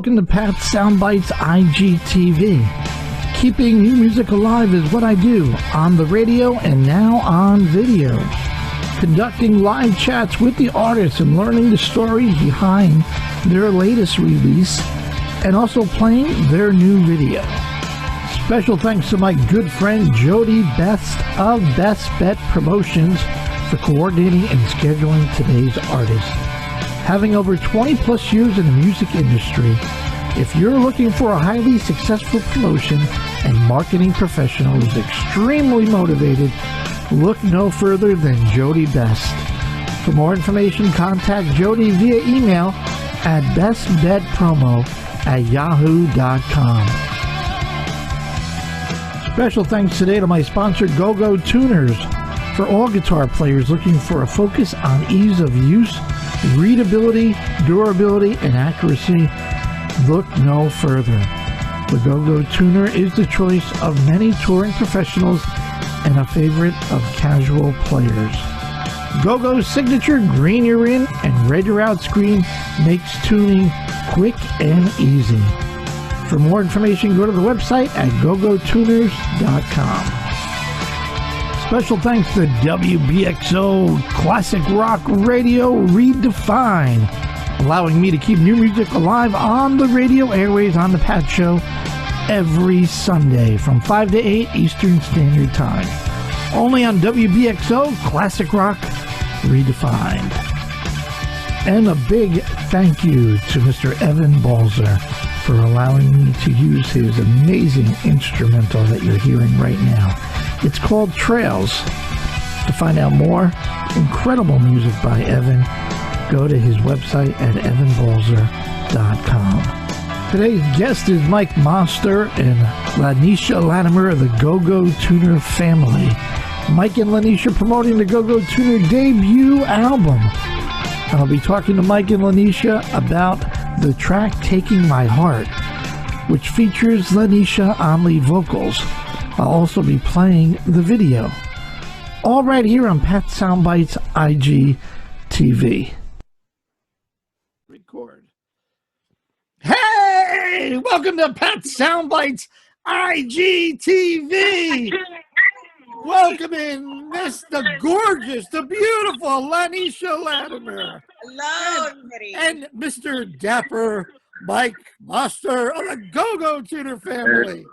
welcome to Pat's Soundbytes IGTV. Keeping new music alive is what I do on the radio and now on video. Conducting live chats with the artists and learning the stories behind their latest release and also playing their new video. Special thanks to my good friend Jody Best of Best Bet Promotions for coordinating and scheduling today's artists. Having over 20 plus years in the music industry, if you're looking for a highly successful promotion and marketing professional who's extremely motivated, look no further than Jody Best. For more information, contact Jody via email at bestbetpromo@yahoo.com. Special thanks today to my sponsor, GoGo Tuners, for all guitar players looking for a focus on ease of use, readability, durability, and accuracy. Look no further. The GoGo Tuner is the choice of many touring professionals and a favorite of casual players. GoGo's signature green you're in and red you're out screen makes tuning quick and easy. For more information, go to the website at gogotuners.com. Special thanks to WBXO Classic Rock Radio Redefined, allowing me to keep new music alive on the radio airways on the Pat Show every Sunday from 5 to 8 Eastern Standard Time. Only on WBXO Classic Rock Redefined. And a big thank you to Mr. Evan Balzer for allowing me to use his amazing instrumental that you're hearing right now. It's called Trails. To find out more incredible music by Evan, go to his website at evanbalzer.com. Today's guest is Mike Mostert and LaNesha Latimer of the GoGo Tuner Family. Mike and LaNesha promoting the GoGo Tuner debut album. And I'll be talking to Mike and LaNesha about the track Taking My Heart, which features LaNesha on lead vocals. I'll also be playing the video. All right here on Pat Soundbytes IGTV. Record. Hey! Welcome to Pat Soundbytes IGTV! Welcome in the gorgeous, the beautiful LaNesha Latimer. Hello, everybody. And Mr. Dapper Mike Mostert of the GoGo Tuner Family.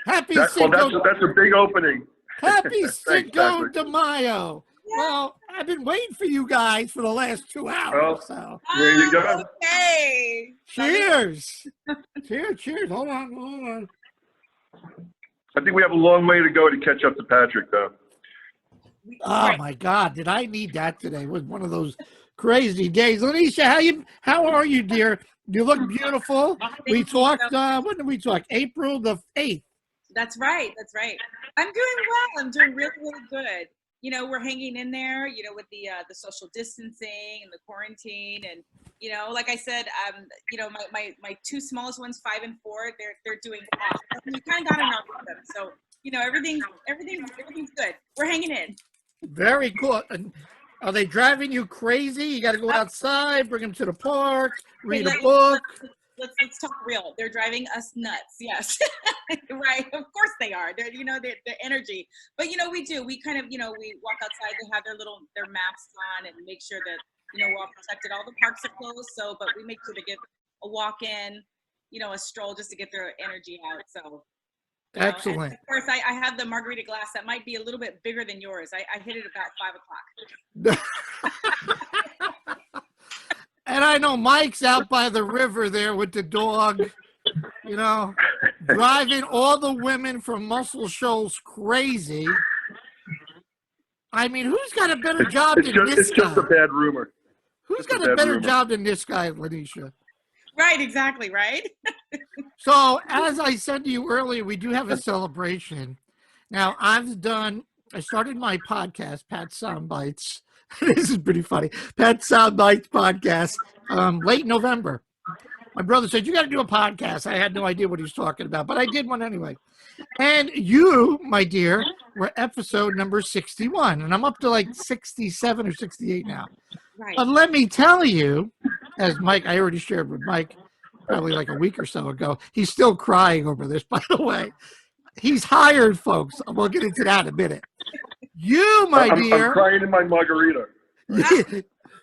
Happy Cinco. That's a big opening. Happy Cinco de Mayo. Yeah. Well, I've been waiting for you guys for the last 2 hours. So. There you go. Okay. Cheers. Cheers. Hold on. I think we have a long way to go to catch up to Patrick, though. Oh my God! Did I need that today? It was one of those crazy days. LaNesha, how are you, dear? You look beautiful. We talked. When did we talk? April the 8th. That's right. I'm doing well. I'm doing really, really good. You know, we're hanging in there. You know, with the social distancing and the quarantine, and you know, like I said, you know, my two smallest ones, 5 and 4, they're doing awesome. We kind of got in our rhythm, so you know, everything's good. We're hanging in. Very cool. And are they driving you crazy? You got to go outside, bring them to the park, read a book. Let's talk real. They're driving us nuts. Yes, right. Of course they are. They're their energy. But you know we do. We kind of we walk outside. They have their masks on and make sure that we're all protected. All the parks are closed. So, but we make sure to get a walk in, a stroll just to get their energy out. So. Excellent. Of course, I have the margarita glass that might be a little bit bigger than yours. I hit it about 5 o'clock. And I know Mike's out by the river there with the dog, driving all the women from Muscle Shoals crazy. I mean, who's got a better job than this guy? It's just a bad rumor. Who's got a better job than this guy, LaNesha? Right, exactly, right? So, as I said to you earlier, we do have a celebration. Now, I started my podcast, Pat Soundbytes. This is pretty funny. Pat Soundbytes podcast, late November. My brother said, you got to do a podcast. I had no idea what he was talking about, but I did one anyway. And you, my dear, were episode number 61. And I'm up to like 67 or 68 now. Right. But let me tell you, as Mike, I already shared with Mike probably like a week or so ago. He's still crying over this, by the way. He's hired, folks. We'll get into that in a minute. You, my dear. I'm crying in my margarita.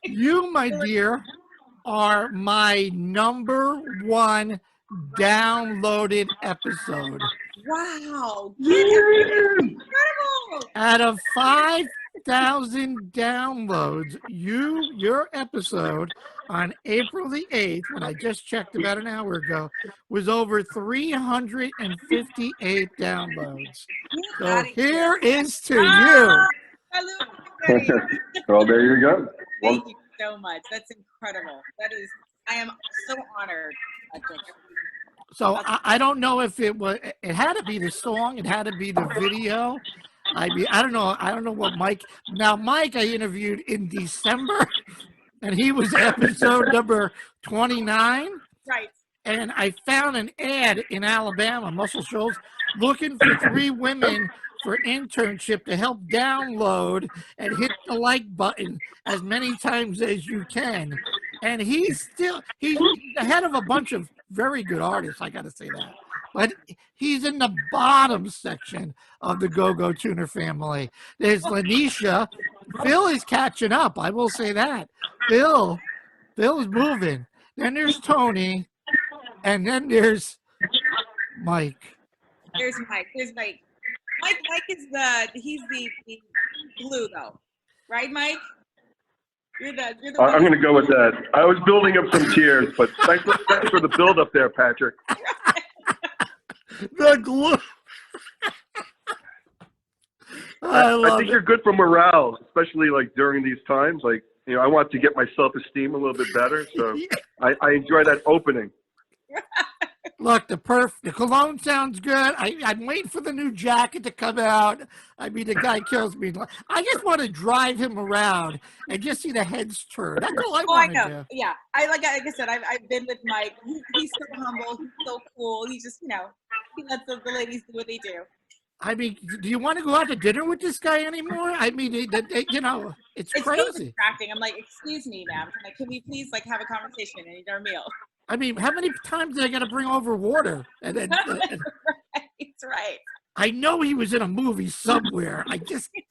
You, my dear, are my #1 downloaded episode. Wow. Incredible. Out of 5,000 downloads, your episode on April the 8th, when I just checked about an hour ago, was over 358 downloads. So here is to you. Well, there you go. Thank you so much. That's incredible. I am so honored. So I don't know if it had to be the song, it had to be the video. I mean, I don't know what Mike. Now, Mike, I interviewed in December, and he was episode number 29. Right. And I found an ad in Alabama, Muscle Shoals, looking for 3 women for internship to help download and hit the like button as many times as you can. And he's ahead of a bunch of very good artists, I got to say that. But he's in the bottom section of the GoGo Tuner family. There's LaNesha. Phil is catching up, I will say that. Phil is moving. Then there's Tony. And then there's Mike. There's Mike. Mike is he's the glue though. Right, Mike? You're the I'm going to go with that. I was building up some tears, but thanks for the build up there, Patrick. The glue. I think you're good for morale, especially like during these times. Like, you know, I want to get my self-esteem a little bit better, so I enjoy that opening. Look, the cologne sounds good. I'm waiting for the new jacket to come out. I mean, the guy kills me. I just want to drive him around and just see the heads turn. That's all I want to do. Yeah, like I said, I've been with Mike. He's so humble. He's so cool. He's just, he lets the ladies do what they do. I mean, do you want to go out to dinner with this guy anymore? I mean, it's crazy. So distracting. I'm like, excuse me, ma'am. Like, can we please have a conversation and eat our meal? I mean, how many times did I got to bring over water? And then, That's right. I know he was in a movie somewhere.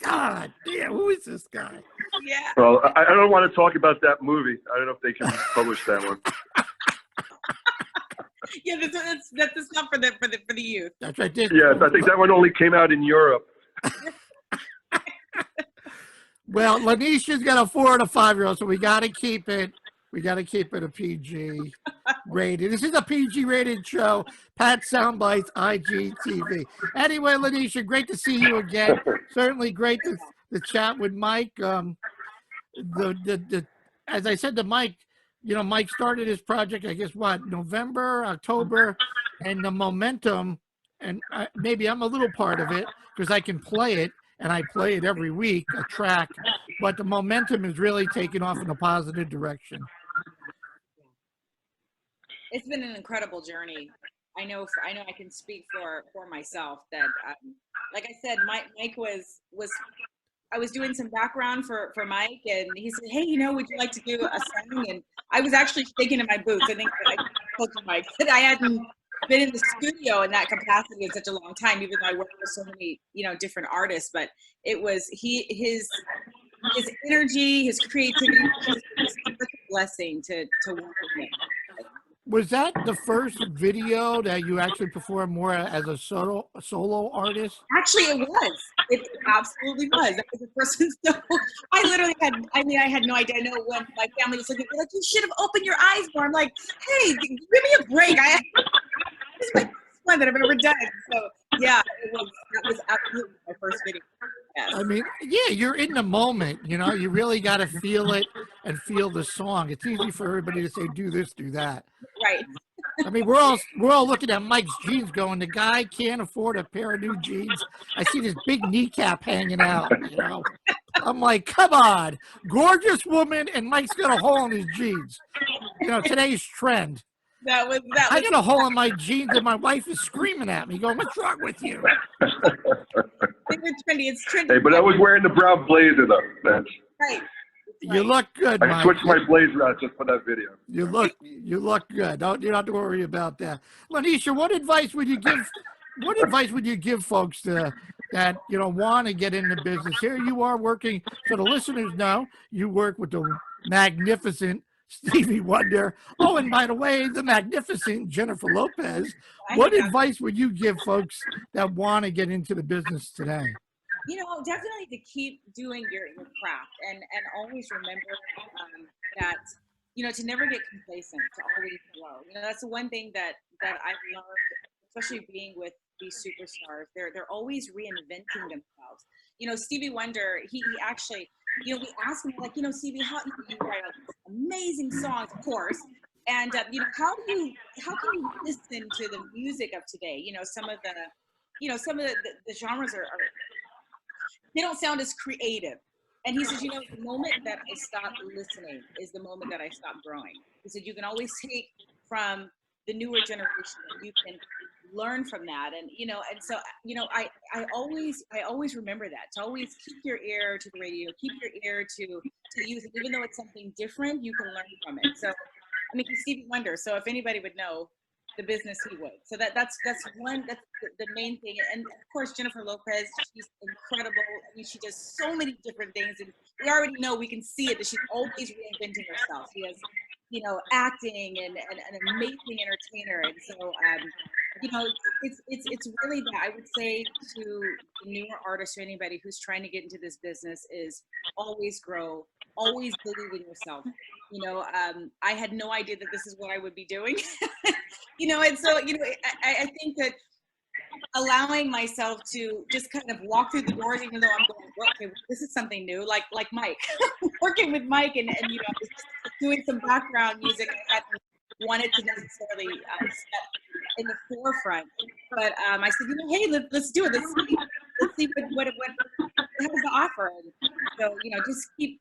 God damn, who is this guy? Yeah. Well, I don't want to talk about that movie. I don't know if they can publish that one. Yeah, that's not for the youth. That's right. Yeah, I think that one only came out in Europe. Well, LaNesha's got a 4 and a 5-year-old, so we got to keep it. We got to keep it a PG rated. This is a PG rated show. Pat Soundbytes IGTV. Anyway, LaNesha, great to see you again. Certainly great to chat with Mike. As I said to Mike, Mike started his project, I guess, November, October, and the momentum, and maybe I'm a little part of it because I can play it, and I play it every week, a track, but the momentum is really taking off in a positive direction. It's been an incredible journey. I know I can speak for myself that, like I said, Mike was I was doing some background for Mike, and he said, hey, would you like to do a song? And I was actually shaking in my boots. I think I told you, Mike, that I hadn't been in the studio in that capacity in such a long time, even though I worked with so many, different artists. But it was his energy, his creativity, was such a blessing to work with him. Was that the first video that you actually performed more as a solo artist? Actually, it was. It absolutely was. That was the first one. So I literally I had no idea. I know when my family was looking at me, like, you should have opened your eyes more. I'm like, hey, give me a break. This is my first one that I've ever done. So yeah, that was absolutely my first video. Yes. I mean, yeah, you're in the moment, you really got to feel it and feel the song. It's easy for everybody to say, do this, do that. Right. I mean, we're all looking at Mike's jeans going, the guy can't afford a pair of new jeans. I see this big kneecap hanging out, I'm like, come on, gorgeous woman, and Mike's got a hole in his jeans. Today's trend. That was. I got a hole in my jeans, and my wife is screaming at me, going, "What's wrong with you?" It's trendy. It's trendy. Hey, but I was wearing the brown blazer, though. That's right. You look good, Mike. I switched my blazer out just for that video. You look good. You don't have to worry about that. LaNesha, what advice would you give? What advice would you give folks that want to get into business? Here you are working, so the listeners know you work with the magnificent Stevie Wonder. Oh, and by the way, the magnificent Jennifer Lopez. What advice would you give folks that want to get into the business today? Definitely to keep doing your craft and always remember that, to never get complacent, to always grow. That's the one thing that I've learned, especially being with these superstars. They're always reinventing themselves. Stevie Wonder, he actually, we asked him, like, Stevie, how you write amazing songs, of course. And, how can you listen to the music of today? Some of the genres are they don't sound as creative. And he says, the moment that I stop listening is the moment that I stop growing. He said, you can always take from the newer generation, you can learn from that. And, and so, I always remember that, to always keep your ear to the radio, keep your ear to youth. Even though it's something different, you can learn from it. So, he's Stevie Wonder. So if anybody would know the business, he would. So that's the main thing. And of course, Jennifer Lopez, she's incredible. She does so many different things, and we already know, we can see it, that she's always reinventing herself. She has, acting and an amazing entertainer. And so, it's really that. I would say to the newer artists or anybody who's trying to get into this business is always grow, always believe in yourself. I had no idea that this is what I would be doing. And so, I think that allowing myself to just kind of walk through the doors, even though I'm going, okay, this is something new, like Mike, working with Mike and doing some background music. I hadn't wanted to necessarily step in the forefront, but I said, hey, let's do it. Let's see what has to offer. And so, just keep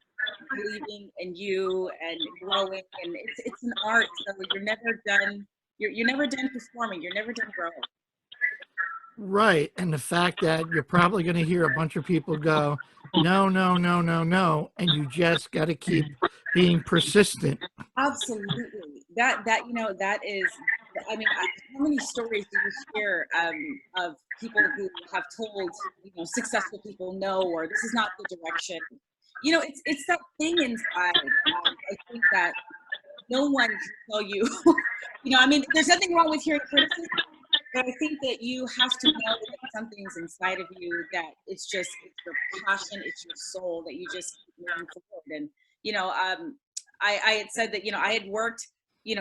believing in you and growing, and it's an art. So you're never done. You're never done performing. You're never done growing. Right. And the fact that you're probably going to hear a bunch of people go, no, no, no, no, no. And you just got to keep being persistent. Absolutely. That is, how many stories do you hear of people who have told, successful people no, or this is not the direction. It's that thing inside. I think that no one can tell you, there's nothing wrong with hearing criticism, but I think that you have to know that something's inside of you, that it's your passion, it's your soul, that you just keep moving forward. And, I had said that, I had worked,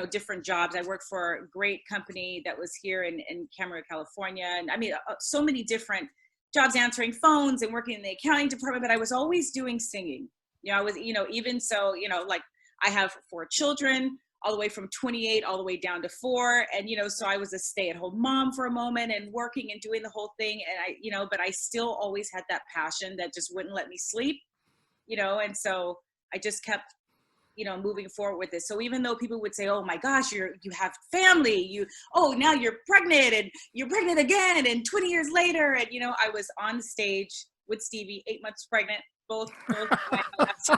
different jobs. I worked for a great company that was here in Camarillo, California. And so many different jobs, answering phones and working in the accounting department, but I was always doing singing. I was, even so, like I have 4 children, all the way from 28 all the way down to 4. And, so I was a stay-at-home mom for a moment and working and doing the whole thing. And but I still always had that passion that just wouldn't let me sleep, and so I just kept, moving forward with this. So even though people would say, oh my gosh, you have family, now you're pregnant and you're pregnant again. And 20 years later, and, I was on the stage with Stevie, 8 months pregnant, both so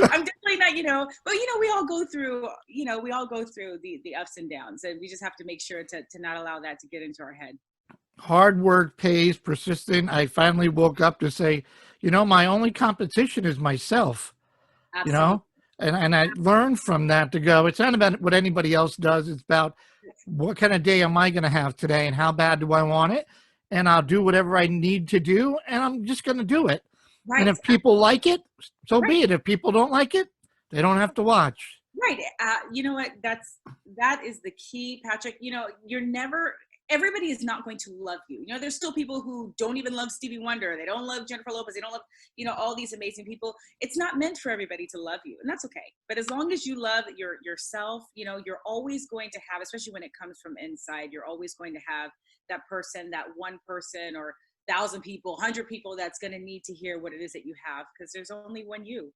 I'm definitely not, but we all go through, the ups and downs, and we just have to make sure to not allow that to get into our head. Hard work pays, persistent. I finally woke up to say, my only competition is myself. Absolutely. And I learned from that to go, it's not about what anybody else does. It's about what kind of day am I going to have today and how bad do I want it? And I'll do whatever I need to do. And I'm just going to do it. Right. And if people like it, so be it. If people don't like it, they don't have to watch. Right. You know what? That is the key, Patrick. Everybody is not going to love you. There's still people who don't even love Stevie Wonder. They don't love Jennifer Lopez. They don't love, all these amazing people. It's not meant for everybody to love you, and that's okay. But as long as you love yourself, you're always going to have, especially when it comes from inside, you're always going to have that person, that one person or 1,000 people, 100 people that's going to need to hear what it is that you have, because there's only one you.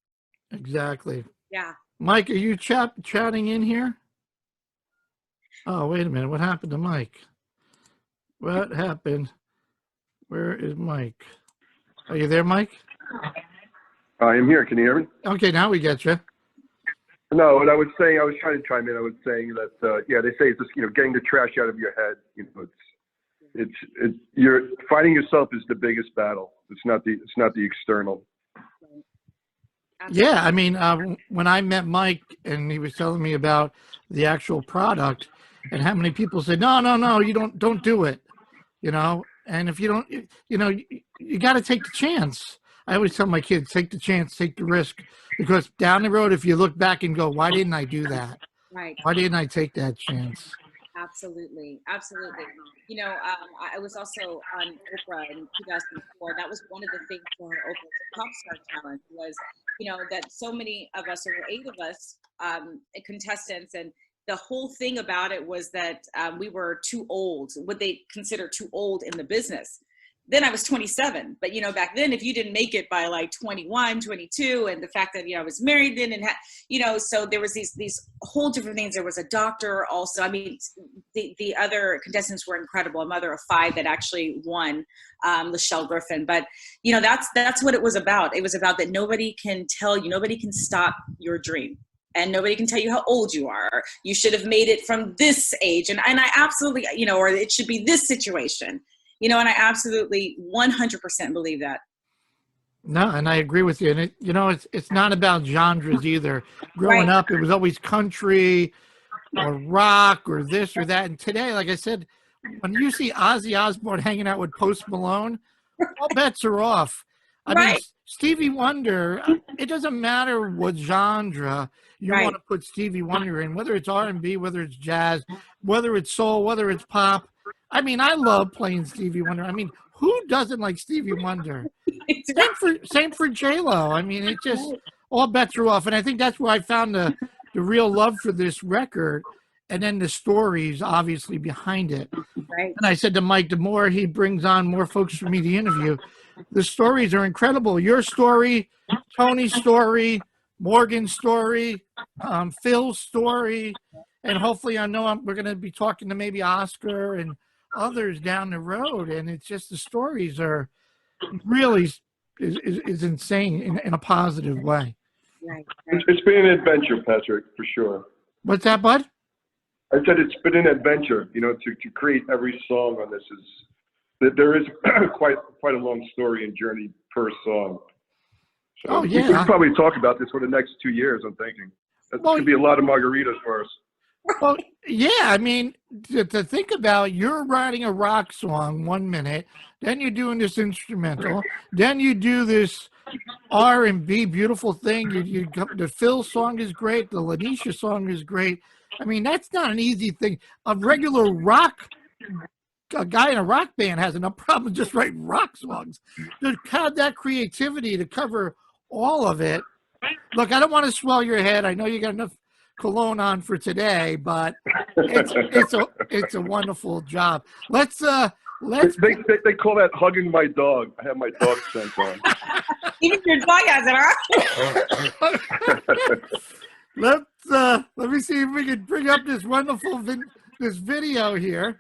Exactly. Yeah. Mike, are you chatting in here? Oh, wait a minute. What happened to Mike? What happened? Where is Mike? Are you there, Mike? I am here. Can you hear me? Okay, now we get you. No, what I was saying, I was trying to chime in. I was saying that, yeah, they say it's just, getting the trash out of your head. It's you're finding yourself is the biggest battle. It's not the external. Yeah, I mean, when I met Mike and he was telling me about the actual product and how many people said, no, you don't do it, and if you don't, you got to take the chance. I always tell my kids, take the chance, take the risk, because down the road, if you look back and go, why didn't I do that? Right. Why didn't I take that chance? Absolutely. I was also on Oprah in 2004. That was one of the things for Oprah's Pop Star Challenge was, that so many of us, or 8 of us, contestants, and the whole thing about it was that we were too old, what they consider too old in the business. Then I was 27, but back then, if you didn't make it by like 21, 22, and the fact that, I was married then and so there was these whole different things. There was a doctor also. I mean, the other contestants were incredible. A mother of 5 that actually won, Lachelle Griffin. But, that's what it was about. It was about that nobody can tell you, nobody can stop your dream. And nobody can tell you how old you are. You should have made it from this age. And I absolutely, or it should be this situation. And I absolutely 100% believe that. No, and I agree with you. And it's not about genres either. Growing up, it was always country or rock or this or that. And today, like I said, when you see Ozzy Osbourne hanging out with Post Malone, all bets are off. I mean, Stevie Wonder, it doesn't matter what genre you want to put Stevie Wonder in, whether it's R&B, whether it's jazz, whether it's soul, whether it's pop. I mean, I love playing Stevie Wonder. I mean, who doesn't like Stevie Wonder? Same for J-Lo. I mean, it just, all bets are off. And I think that's where I found the real love for this record. And then the stories, obviously, behind it. Right. And I said to Mike, the more he brings on more folks for me to interview, the stories are incredible. Your story, Tony's story, Morgan's story, Phil's story. And hopefully we're going to be talking to maybe Oscar and others down the road, and it's just the stories are really is insane in a positive way. Right. It's been an adventure, Patrick, for sure. What's that, bud? I said it's been an adventure. To create every song on this there is quite a long story and journey per song. So we could probably talk about this for the next 2 years. I'm thinking that could be a lot of margaritas for us. Well, yeah, I mean, to think about, you're writing a rock song 1 minute, then you're doing this instrumental, then you do this R&B beautiful thing. The Phil song is great, the LaNesha song is great. I mean, that's not an easy thing. A guy in a rock band has enough problem just writing rock songs. To have that creativity to cover all of it. Look, I don't want to swell your head. I know you got enough cologne on for today, but it's a wonderful job. Let's they call that hugging my dog. I have my dog scent on. Even your dog has it, huh? Let me see if we can bring up this wonderful this video here.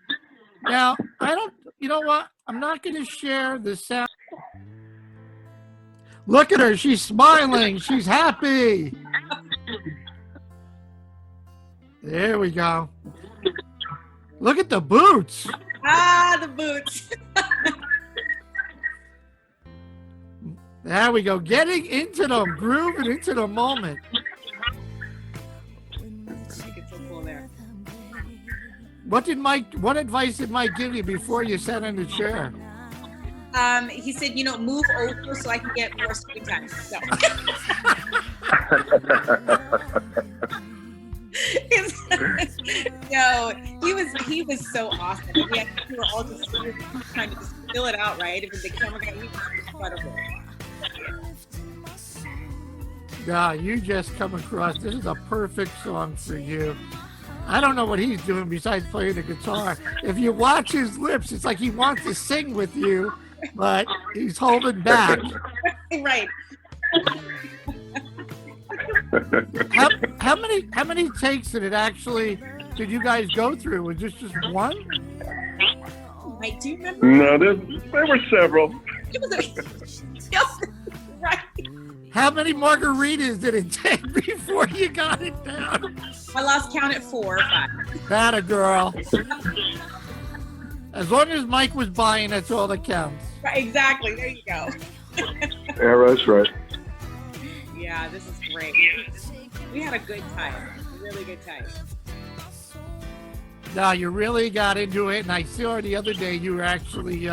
Now, you know what? I'm not going to share the sound. Look at her. She's smiling. She's happy. There we go. Look at the boots. The boots. There we go. Getting into them, grooving into the moment. It's so cool there. What advice did Mike give you before you sat in the chair? He said, move over so I can get more screen time. So. No, he was so awesome. We were all just trying to just fill it out, right? If the camera guy, he was incredible. Yeah, you just come across. This is a perfect song for you. I don't know what he's doing besides playing the guitar. If you watch his lips, it's like he wants to sing with you, but he's holding back. Right. How many takes did you guys go through? Was this just one? Wait, do you remember? No, there were several. Right. How many margaritas did it take before you got it down? I lost count at 4 or 5. That a girl. As long as Mike was buying, that's all that counts. Right, exactly. There you go. Yeah, that's right. Yeah, this is great. We had a good time. A really good time. No, you really got into it, and I saw the other day you were actually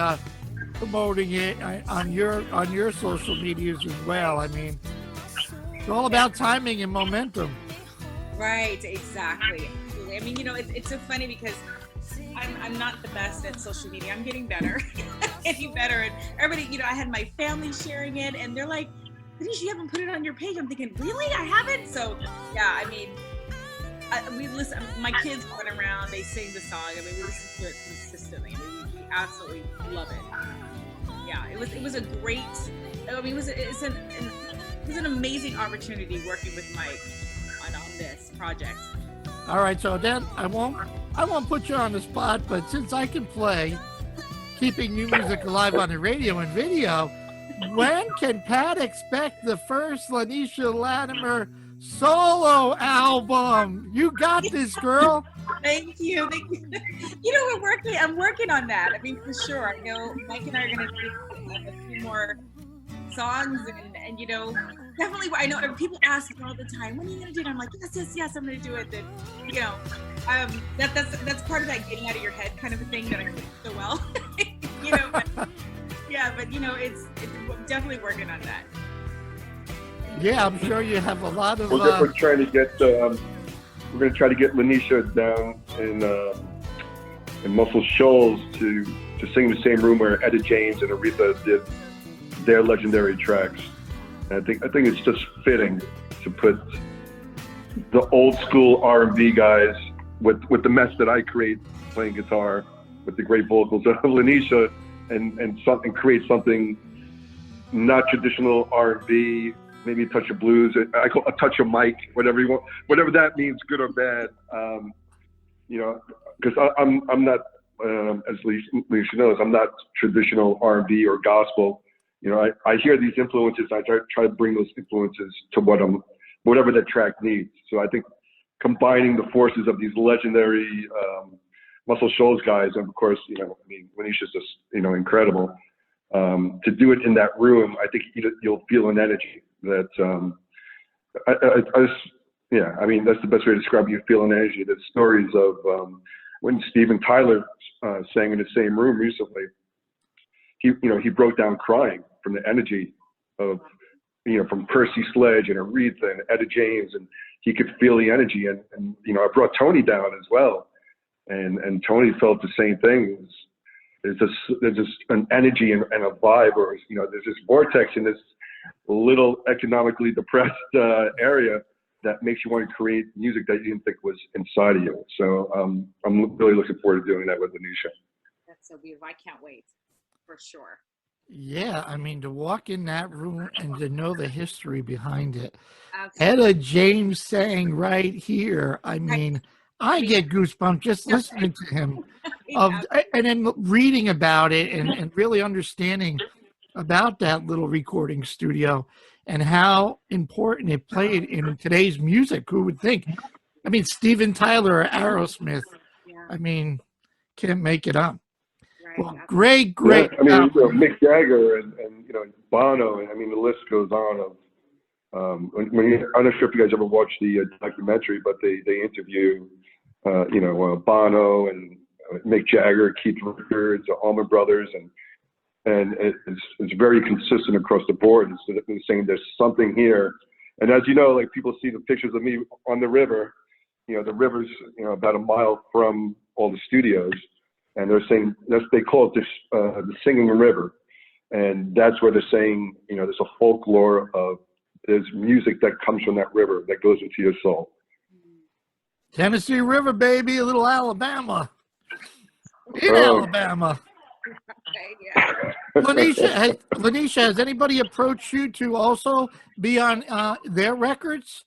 promoting it on your social medias as well. I mean, it's all about timing and momentum. Right, exactly. I mean, it's so funny because I'm not the best at social media. I'm getting better, getting better. And everybody, I had my family sharing it, and they're like, "Latinesha, you haven't put it on your page." I'm thinking, really? I haven't? So, yeah, I mean, we listen. My kids run around, they sing the song. I mean, we listen to it consistently. I mean, we absolutely love it. Yeah, it was a great. I mean, it was an amazing opportunity working with Mike on this project. All right, so then I won't put you on the spot, but since I can play keeping new music alive on the radio and video, when can Pat expect the first LaNesha Latimer solo album? You got this, girl. Thank you. I'm working on that. I mean, for sure. I know Mike and I are going to do a few more songs and definitely. I know people ask me all the time, when are you going to do it? I'm like, yes, I'm going to do it. Then, that's part of that getting out of your head kind of a thing that I do so well. But it's definitely working on that. Yeah, I'm sure you have a lot of. We're trying to get. We're going to try to get LaNesha down in Muscle Shoals to sing in the same room where Etta James and Aretha did their legendary tracks. And I think it's just fitting to put the old school R&B guys with the mess that I create playing guitar with the great vocals of LaNesha and create something not traditional R&B. Maybe a touch of blues. I call a touch of Mike, whatever you want, whatever that means, good or bad. Because I'm not, as LaNesha knows, I'm not traditional R&B or gospel. I hear these influences. I try to bring those influences to whatever that track needs. So I think combining the forces of these legendary Muscle Shoals guys, and of course, LaNesha's just incredible. To do it in that room, I think you'll feel an energy. That that's the best way to describe it. You feel an energy. There's stories of when Steven Tyler sang in the same room recently. He broke down crying from the energy of from Percy Sledge and Aretha and Etta James, and he could feel the energy. And I brought Tony down as well, and Tony felt the same thing. There's just an energy and a vibe, or there's this vortex in this little economically depressed area that makes you want to create music that you didn't think was inside of you. So I'm really looking forward to doing that with LaNesha. That's so beautiful. I can't wait, for sure. Yeah, I mean, to walk in that room and to know the history behind it. Absolutely. Etta James saying right here, I mean, I get goosebumps just listening to him. And then reading about it and really understanding about that little recording studio and how important it played in today's music. Who would think? I mean, Steven Tyler or Aerosmith, I mean, can't make it up. Right. Well, great. Yeah, I mean, Mick Jagger and Bono, and I mean, the list goes on of, I'm not sure if you guys ever watched the documentary, but they interview, Bono and Mick Jagger, Keith Richards, the Allman Brothers, and it's very consistent across the board. It's saying there's something here. And as you know, like people see the pictures of me on the river, the river's, about a mile from all the studios. And they're saying, they call it the singing river. And that's where they're saying, there's a folklore of, there's music that comes from that river that goes into your soul. Tennessee River, baby, a little Alabama. Alabama. Yeah. LaNesha, has anybody approached you to also be on their records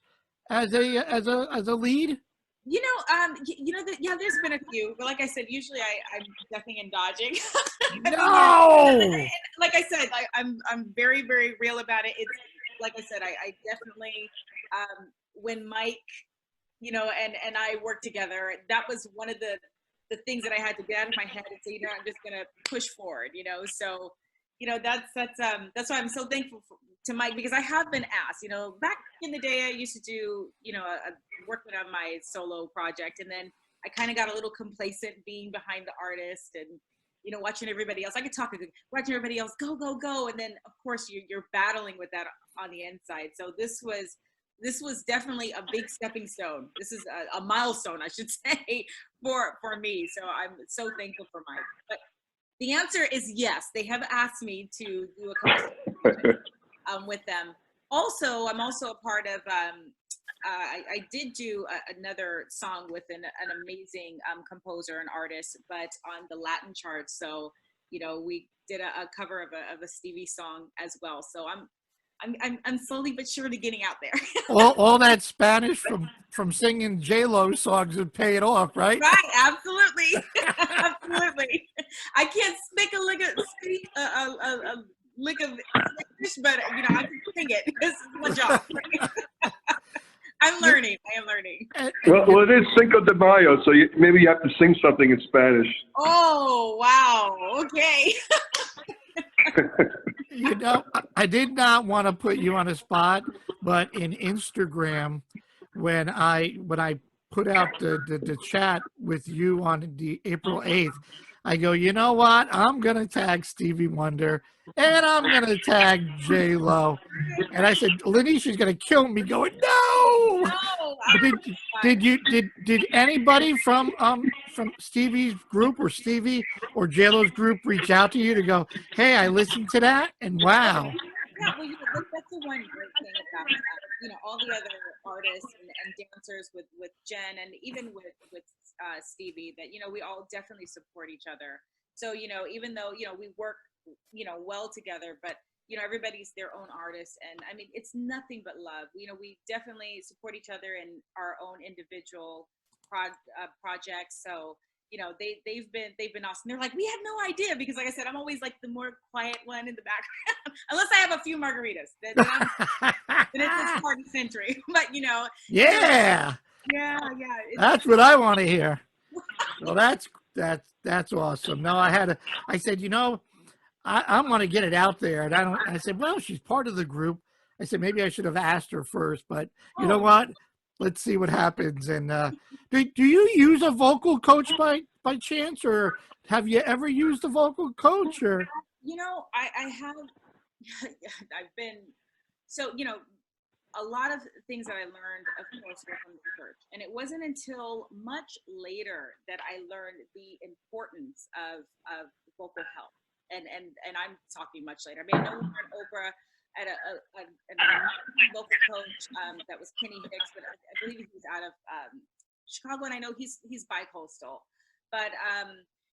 as a lead? There's been a few, but like I said, usually I'm ducking and dodging. No. Like I said, I'm very, very real about it. like I said, I definitely, when Mike, you know, and I worked together, that was one of the things that I had to get out of my head and say, you know, I'm just going to push forward, you know? So, you know, that's why I'm so thankful to Mike, because I have been asked, you know, back in the day, I used to do, you know, working on my solo project. And then I kind of got a little complacent being behind the artist and, you know, watching everybody else. I could talk, watching everybody else go, go, go. And then of course you're battling with that on the inside. So this was definitely a big stepping stone. This is a milestone, I should say, for me. So I'm so thankful for Mike. But the answer is yes. They have asked me to do a couple with them. Also, I'm also a part of, I did do another song with an amazing composer and artist, but on the Latin charts. So, you know, we did a cover of a Stevie song as well. So I'm slowly but surely getting out there. all that Spanish from singing J-Lo songs would pay it off, right? Right, absolutely, absolutely. I can't speak a lick of English, but you know, I can sing it. This is my job. I'm learning. I am learning. Well, it is Cinco de Mayo, so maybe you have to sing something in Spanish. Oh, wow. Okay. You know, I did not want to put you on a spot, but in Instagram, when I put out the chat with you on the April 8th, I go, you know what? I'm going to tag Stevie Wonder and I'm going to tag J-Lo. And I said, LaNesha's going to kill me going, no! Did anybody from Stevie's group or Stevie or J-Lo's group reach out to you to go, hey, I listened to that and wow. Yeah, well, you know, that's the one great thing about you know, all the other artists and dancers with Jen and even with Stevie, that, you know, we all definitely support each other. So, you know, even though, you know, we work, you know, well together, but, you know, everybody's their own artist. And I mean, it's nothing but love. You know, we definitely support each other in our own individual projects. So, you know, they've been awesome. They're like, we had no idea, because like I said, I'm always like the more quiet one in the background, unless I have a few margaritas. Then it's party century. But you know, yeah, that's what I want to hear. Well, that's awesome. No, I said, you know, I want to get it out there, and I said, well, she's part of the group. I said maybe I should have asked her first, but you know what? Let's see what happens. And do you use a vocal coach by chance, or have you ever used a vocal coach? Or you know, I have. I've been so, you know, a lot of things that I learned, of course, were from the church, and it wasn't until much later that I learned the importance of vocal health. And I'm talking much later. I mean, I know we were in Oprah at a vocal coach that was Kenny Hicks, but I believe he's out of Chicago, and I know he's bi-coastal. But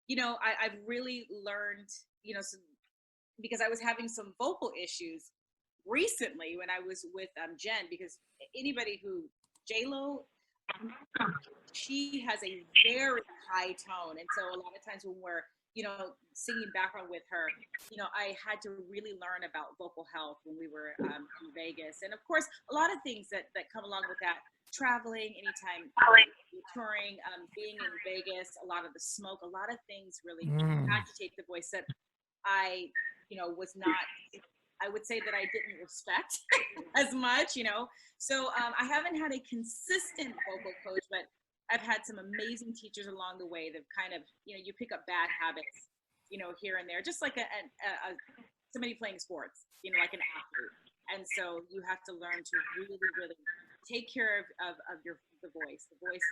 you know, I've really learned, you know, because I was having some vocal issues recently when I was with Jen, because anybody who J-Lo, she has a very high tone, and so a lot of times when we're, you know, singing background with her, you know, I had to really learn about vocal health when we were in Vegas. And of course, a lot of things that come along with that, traveling, anytime touring, being in Vegas, a lot of the smoke, a lot of things really agitate the voice that I, you know, was not, I would say that I didn't respect as much, you know. So I haven't had a consistent vocal coach, but I've had some amazing teachers along the way that kind of, you know, you pick up bad habits, you know, here and there, just like somebody playing sports, you know, like an athlete. And so you have to learn to really, really take care of the voice. The voice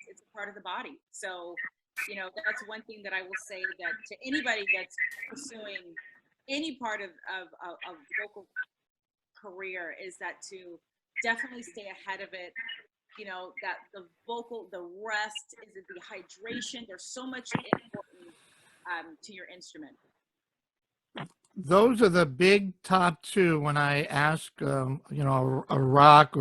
it's a part of the body. So, you know, that's one thing that I will say that to anybody that's pursuing any part of vocal career, is that to definitely stay ahead of it. You know, that the rest, is it the hydration? There's so much important to your instrument. Those are the big top two when I ask, you know, a rock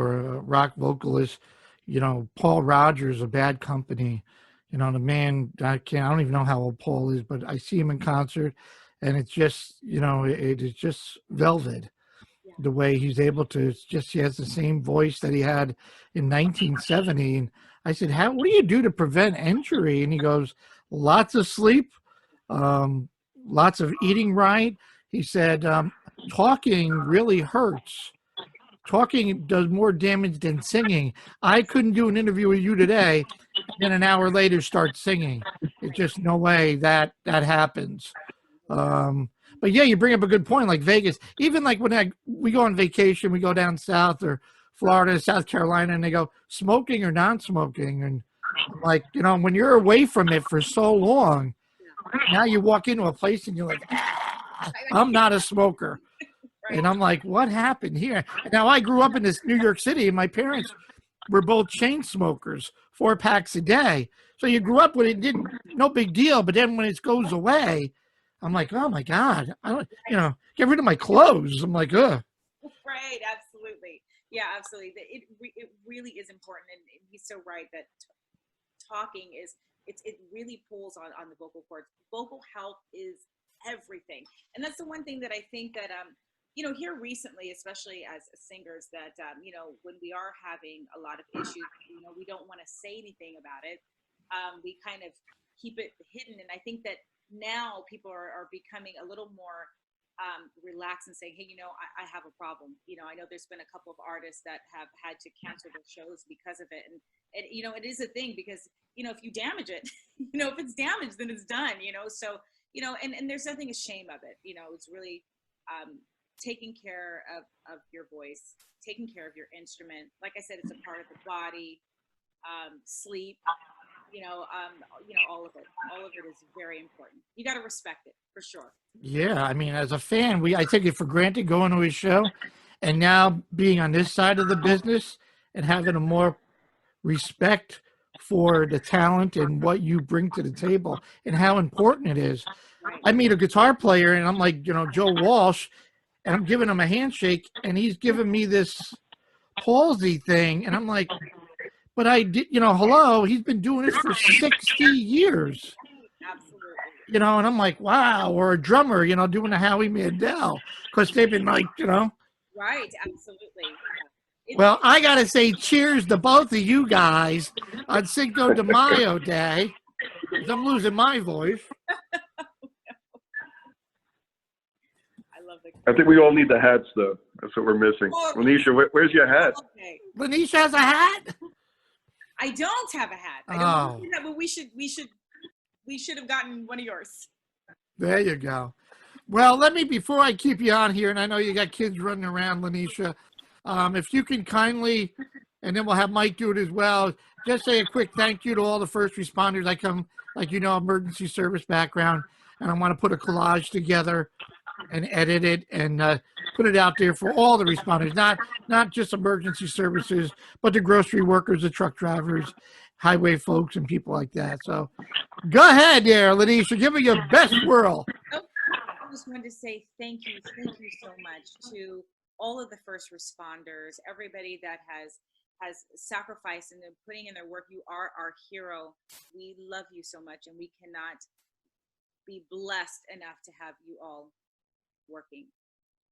vocalist, you know, Paul Rodgers of Bad Company, you know, the man, I don't even know how old Paul is, but I see him in concert and it's just, you know, it is just velvet. Yeah. the way he's able to, he has the same voice that he had in 1970. And I said, what do you do to prevent injury? And he goes, lots of sleep, lots of eating right. He said, talking really hurts. Talking does more damage than singing. I couldn't do an interview with you today and then an hour later start singing. It's just no way that happens. But yeah, you bring up a good point, like Vegas. Even like when we go on vacation, we go down south or Florida, South Carolina, and they go smoking or non-smoking. And I'm like, when you're away from it for so long, now you walk into a place and you're like, I'm not a smoker. And I'm like, what happened here? Now, I grew up in this New York City, and my parents were both chain smokers, 4 packs a day. So you grew up with it, no big deal. But then when it goes away, I'm like, oh my God, I don't, get rid of my clothes. I'm like, ugh. Right, absolutely. Yeah, absolutely. It really is important. And he's so right that talking it really pulls on the vocal cords. Vocal health is everything. And that's the one thing that I think that, here recently, especially as singers, that, when we are having a lot of issues, we don't want to say anything about it. We kind of keep it hidden. And I think that now people are becoming a little more relaxed and saying, hey, I have a problem. I know there's been a couple of artists that have had to cancel their shows because of it. And it is a thing because, if you damage it, if it's damaged, then it's done, so, and there's nothing ashamed of it. It's really taking care of your voice, taking care of your instrument. Like I said, it's a part of the body, sleep, all of it is very important. You got to respect it for sure. Yeah. I mean, as a fan, I take it for granted going to his show, and now being on this side of the business and having a more respect for the talent and what you bring to the table and how important it is. Right. I meet a guitar player and I'm like, Joe Walsh, and I'm giving him a handshake and he's giving me this palsy thing. And I'm like, but I did, hello, he's been doing this for 60 years. Absolutely. And I'm like, wow. Or a drummer, doing a Howie Mandel, because they've been like, Right, absolutely. Well, I got to say cheers to both of you guys on Cinco de Mayo Day, because I'm losing my voice. I think we all need the hats, though. That's what we're missing. LaNesha, where's your hat? Okay. LaNesha has a hat? I don't have a hat. I don't have, but we should have gotten one of yours. There you go. Well, before I keep you on here, and I know you got kids running around, LaNesha, if you can kindly, and then we'll have Mike do it as well, just say a quick thank you to all the first responders. I come, emergency service background, and I want to put a collage together and edit it and put it out there for all the responders, not just emergency services, but the grocery workers, the truck drivers, highway folks, and people like that. So go ahead there, LaNesha. Give me your best whirl. I just wanted to say thank you so much to all of the first responders, everybody that has sacrificed and putting in their work. You are our hero. We love you so much, and we cannot be blessed enough to have you all working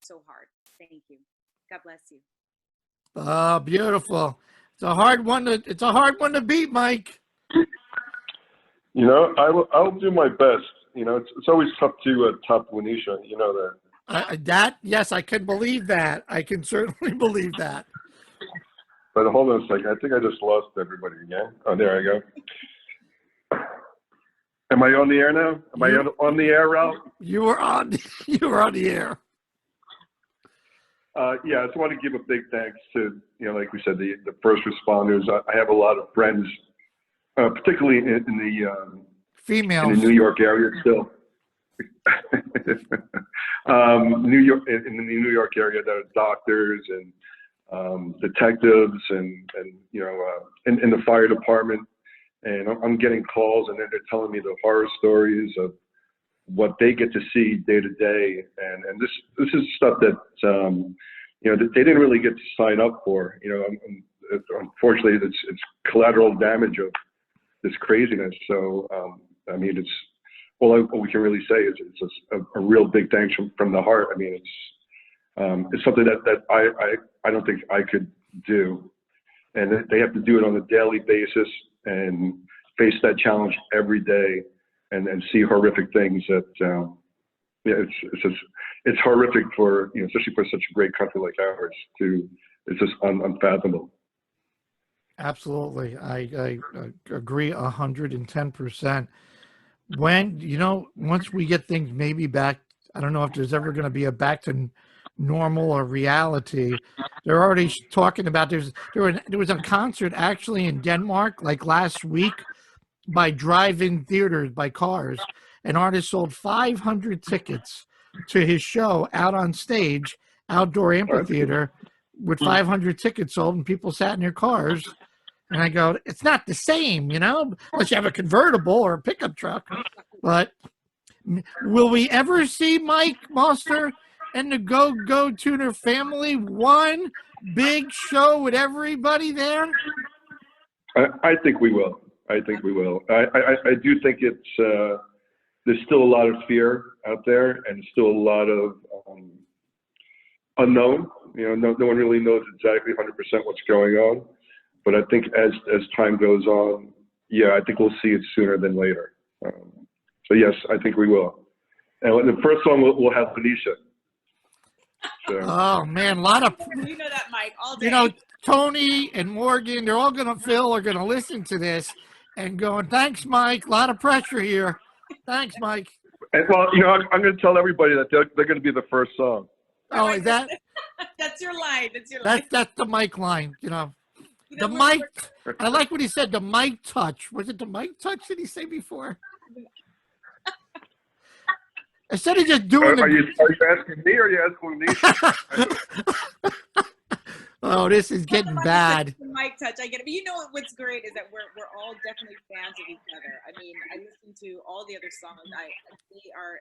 so hard. Thank you. God bless you. Oh, beautiful. It's a hard one to beat, Mike. I'll do my best. It's always tough to top LaNesha. You know that. Yes, I can believe that. I can certainly believe that. But hold on a second. I think I just lost everybody again. Oh, there I go. Am I on the air now? Am I on the air, Ralph? You were on the air. Yeah, I just want to give a big thanks to, like we said, the first responders. I have a lot of friends, particularly in the females in the New York area still. New York, in the New York area, there are doctors and detectives and in the fire department. And I'm getting calls, and then they're telling me the horror stories of what they get to see day to day. And this is stuff that that they didn't really get to sign up for. Unfortunately, it's collateral damage of this craziness. So I mean, it's all we can really say is it's a real big thanks from the heart. I mean, is something that I don't think I could do. And they have to do it on a daily basis and face that challenge every day and see horrific things that, it's horrific for, especially for such a great country like ours it's just unfathomable. Absolutely. I agree 110%. When, once we get things maybe back, I don't know if there's ever going to be a back to normal or reality. They're already talking about, there was a concert actually in Denmark like last week by drive-in theaters, by cars. An artist sold 500 tickets to his show out on stage, outdoor amphitheater, with 500 tickets sold, and people sat in their cars. And I go, it's not the same, unless you have a convertible or a pickup truck. But will we ever see Mike Mostert and the GoGo Tuner Family one big show with everybody there? I think we will. I think we will. I do think it's there's still a lot of fear out there, and still a lot of unknown. No one really knows exactly 100% what's going on. But I think as time goes on, I think we'll see it sooner than later. So yes, I think we will. And the first song we'll have LaNesha. So. Oh man, a lot of you know that, Mike, all day. Tony and Morgan, they're all going to listen to this and going, thanks, Mike. A lot of pressure here. Thanks, Mike. And, well, I'm going to tell everybody that they're going to be the first song. Oh, is that? That's your line. That's your line. That's the Mike line. The Mike. I like what he said. The Mike touch. Was it the Mike touch? Did he say before? Instead of just doing. Are you asking me, or are you asking me? Oh, this is getting bad. Mike touch, I get it. But what's great is that we're all definitely fans of each other. I mean, I listen to all the other songs. They are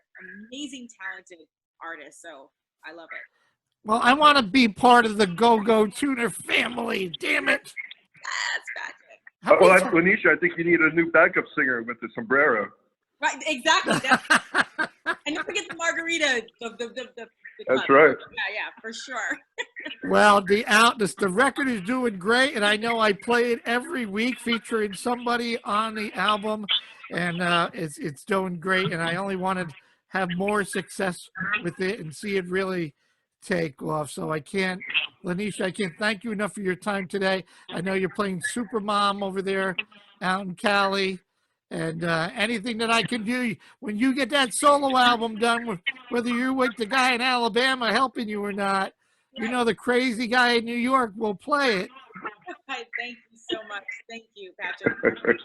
amazing, talented artists. So I love it. Well, I want to be part of the GoGo Tuner family. Damn it. That's magic. Well, LaNesha, I think you need a new backup singer with the sombrero. Right, exactly. And don't forget the margarita. That's right. Yeah, for sure. Well, the record is doing great, and I know I play it every week, featuring somebody on the album, and it's doing great. And I only want to have more success with it and see it really take off. So LaNesha, I can't thank you enough for your time today. I know you're playing Supermom over there out in Cali. And anything that I can do when you get that solo album done, whether you're with the guy in Alabama helping you or not, the crazy guy in New York will play it. Thank you so much. Thank you, Patrick. For sure.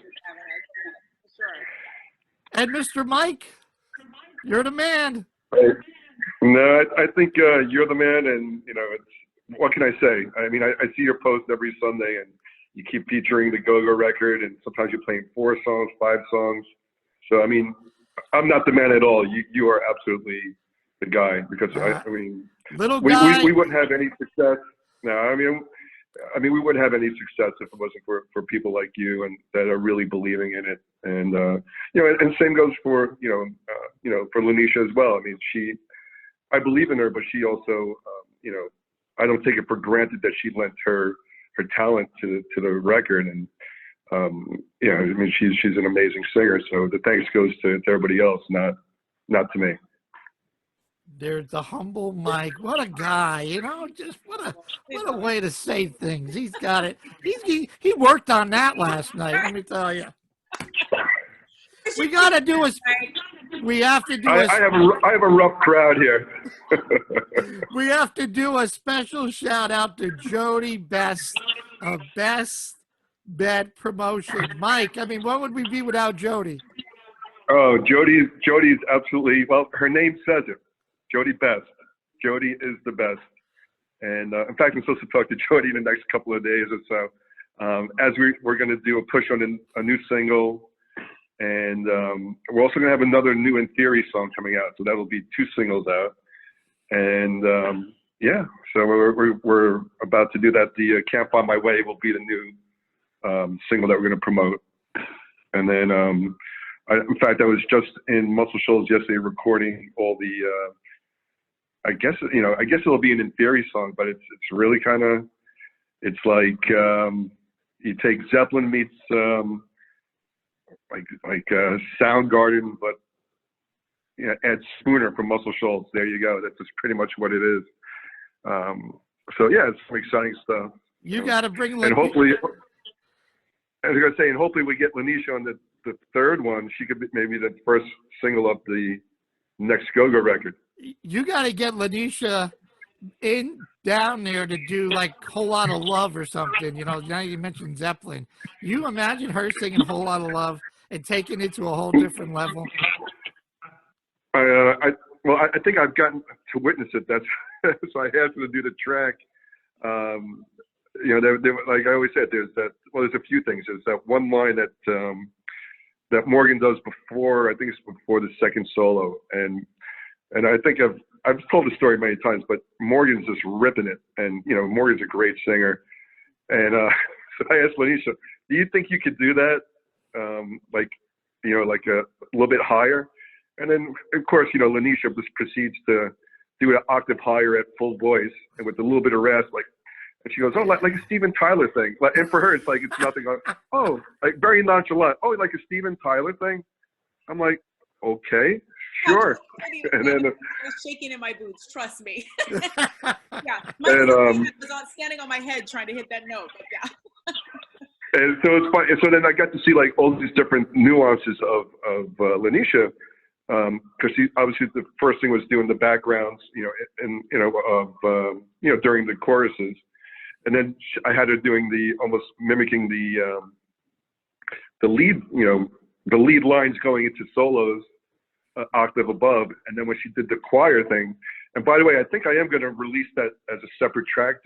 And Mr. Mike, you're the man. No, I think you're the man, and what can I say? I mean, I see your post every Sunday, and you keep featuring the GoGo record, and sometimes you're playing 4 songs, 5 songs. So, I mean, I'm not the man at all. You are absolutely the guy, because little guy. We wouldn't have any success. No, I mean, we wouldn't have any success if it wasn't for people like you and that are really believing in it. And and same goes for for LaNesha as well. I mean, I believe in her, but she also I don't take it for granted that she lent her talent to the record, and I mean, she's an amazing singer, so the thanks goes to everybody else, not to me. There's the humble Mike. What a guy, just what a way to say things. He's got it. He worked on that last night, let me tell you. We got to do we have to do I have a rough crowd here. We have to do a special shout out to Jody Best of Best Bet Promotion. Mike, I mean, what would we be without Jody? Oh, Jody's absolutely, well, her name says it. Jody Best. Jody is the best. And in fact, I'm supposed to talk to Jody in the next couple of days or so. As we're going to do a push on a new single. And we're also going to have another new In Theory song coming out. So that'll be 2 singles out. And so we're about to do that. The Can't Find My Way will be the new single that we're going to promote. And then, in fact, I was just in Muscle Shoals yesterday recording all the I guess it'll be an In Theory song, but it's really kind of, it's like you take Zeppelin meets Soundgarden, but add Spooner from Muscle Shoals. There you go. That's just pretty much what it is. So yeah, it's some exciting stuff. You got to bring, and hopefully, I was gonna say, and hopefully we get LaNesha on the third one. She could be maybe the first single of the next GoGo record. You got to get LaNesha down there to do like Whole Lot of Love or something. Now you mentioned Zeppelin. You imagine her singing Whole Lot of Love and taking it to a whole different level? I think I've gotten to witness it. That's so I asked her to do the track. Like I always said, there's a few things. There's that one line that Morgan does before, I think it's before the second solo, and I think I've told the story many times, but Morgan's just ripping it, and Morgan's a great singer, and so I asked LaNesha, do you think you could do that, like a little bit higher? And then of course LaNesha just proceeds to do an octave higher at full voice and with a little bit of rasp, and she goes, oh, like a Steven Tyler thing. And for her, it's like, it's nothing. Oh, like very nonchalant. Oh, like a Steven Tyler thing? I'm like, okay, sure. And then I was shaking in my boots, trust me. Yeah, my was standing on my head trying to hit that note, but yeah. And so it's fun. And so then I got to see like all these different nuances of LaNesha, because obviously the first thing was doing the backgrounds, during the choruses. And then I had her doing almost mimicking the lead, the lead lines going into solos, octave above. And then when she did the choir thing, and by the way, I think I am going to release that as a separate track.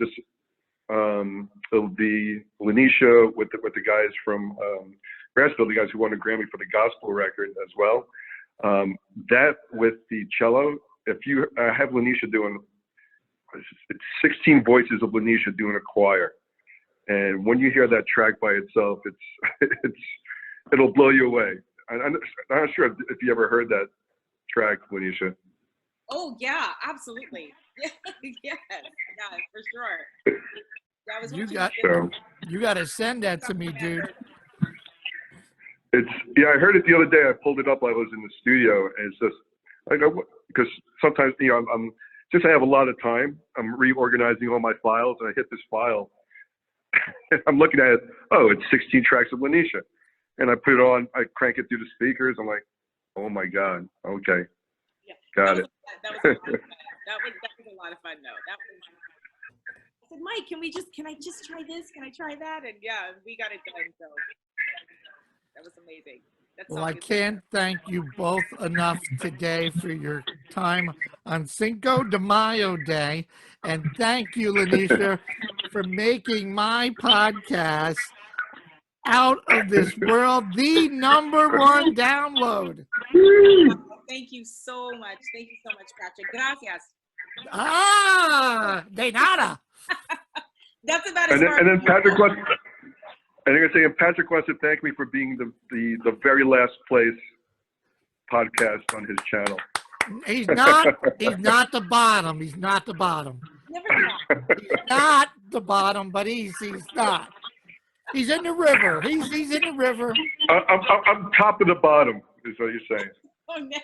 It'll be LaNesha with the guys from Brassville, the guys who won a Grammy for the gospel record as well. That with the cello, if you have LaNesha doing, it's 16 voices of LaNesha doing a choir, and when you hear that track by itself, it'll blow you away. I'm not sure if you ever heard that track, LaNesha. Oh yeah, absolutely. Yeah, for sure. You got to send that to me, dude. I heard it the other day. I pulled it up while I was in the studio, and it's just like, because sometimes I have a lot of time. I'm reorganizing all my files, and I hit this file. I'm looking at it. Oh, it's 16 tracks of LaNesha, and I put it on. I crank it through the speakers. I'm like, oh my god, okay, got it. That was a lot of fun, though. I said, Mike, can I just try this? Can I try that? And yeah, we got it done. So that was amazing. Well, I can't thank you both enough today for your time on Cinco de Mayo Day. And thank you, LaNesha, for making my podcast out of this world the #1 download. Thank you so much. Thank you so much, Patrick. Gracias. De nada. That's about as far. And then Patrick wants, Patrick wants to thank me for being the very last place podcast on his channel. He's not the bottom. He's not the bottom. Never know. He's not the bottom, but he's not. He's in the river. He's in the river. I'm top of the bottom, is what you're saying. Oh no.